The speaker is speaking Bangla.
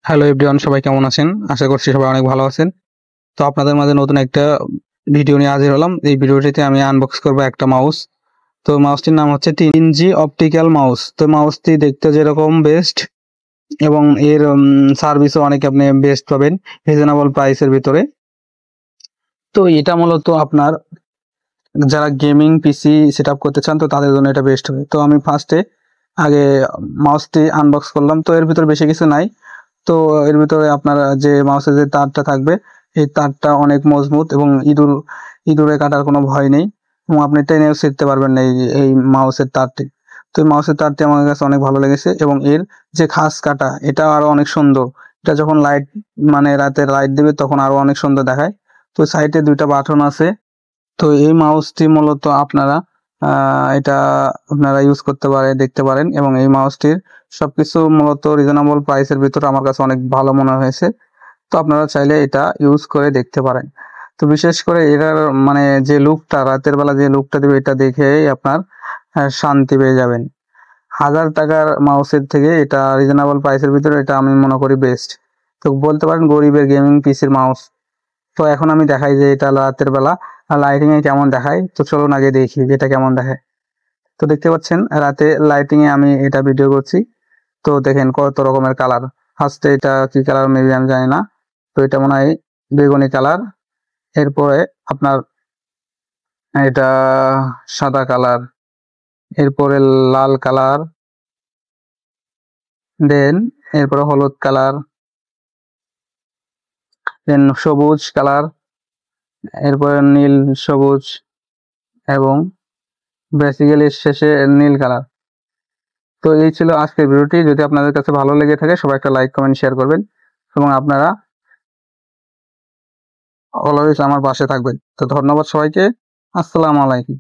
হ্যালো এভরিওয়ান, সবাই কেমন আছেন? আশা করছি সবাই অনেক ভালো আছেন। তো আপনাদের মাঝে নতুন একটা ভিডিও নিয়ে হাজির হলাম। এই ভিডিওটিতে আমি আনবক্স করব একটা মাউস। তো মাউসটির নাম হচ্ছে 3G অপটিক্যাল মাউস। তো মাউসটি দেখতে যেরকম বেস্ট এবং এর সার্ভিসও অনেক আপনি বেস্ট পাবেন রিজনেবল প্রাইসের ভিতরে। তো এটা মূলত আপনার যারা গেমিং পিসি সেটআপ করতে চান তো তাদের জন্য এটা বেস্ট হবে। তো আমি ফার্স্টে আগে মাউসটি আনবক্স করলাম। তো এর ভিতরে বেশি কিছু নাই। তো এর ভিতরে আপনার যে মাউসের যে তারটা থাকবে এই তারটা অনেক মজবুত এবং ইঁদুরে কাটার কোনো ভয় নেই এবং আপনি টেনেও ছিঁড়তে পারবেন না এই মাউসের তারটি। তো এই মাউসের তারটি আমার কাছে অনেক ভালো লেগেছে এবং এর যে খাস কাটা এটা আরো অনেক সুন্দর। এটা যখন লাইট মানে রাতে লাইট দিবে তখন আরো অনেক সুন্দর দেখায়। তো সাইডে দুইটা বাটন আছে। তো এই মাউসটি মূলত আপনারা এটা আপনারা ইউজ করতে পারে দেখতে পারেন এবং এই মাউসটির সবকিছু মূলত রিজনেবল প্রাইসের ভিতরে আমার কাছে অনেক ভালো মনে হয়েছে। তো আপনারা চাইলে এটা ইউজ করে দেখতে পারেন। তো বিশেষ করে এটার মানে যে লুকটা রাতের বেলা যে লুকটা দিবে এটা দেখেই আপনার শান্তি পেয়ে যাবেন। 1000 টাকার মাউসের থেকে এটা রিজনেবল প্রাইসের ভিতরে এটা আমি মনে করি বেস্ট। তো বলতে পারেন গরিবের গেমিং পিসির মাউস। তো এখন আমি দেখাই যে এটা রাতের বেলা লাইটিং এ কেমন দেখায়। তো চলুন আগে দেখি যে এটা কেমন দেখায়। তো দেখতে পাচ্ছেন রাতে লাইটিং এ আমি এটা ভিডিও করছি। তো দেখেন কত রকমের কালার। ফার্স্টে এটা কি কালার মেবি আমি জানি না। তো এটা মনে হয় বেগুনি কালার। এরপরে আপনার এটা সাদা কালার, এরপরে লাল কালার, দেন এরপরে হলুদ কালার, দেন সবুজ কালার, এরপরে নীল সবুজ এবং বেসিক্যালি শেষে নীল কালার। তো এই ছিল আজকের ভিডিওটি। যদি আপনাদের কাছে ভালো লেগে থাকে সবাই একটা লাইক কমেন্ট শেয়ার করবেন এবং আপনারা অলওয়েজ আমার পাশে থাকবেন। তো ধন্যবাদ সবাইকে। আসসালামু আলাইকুম।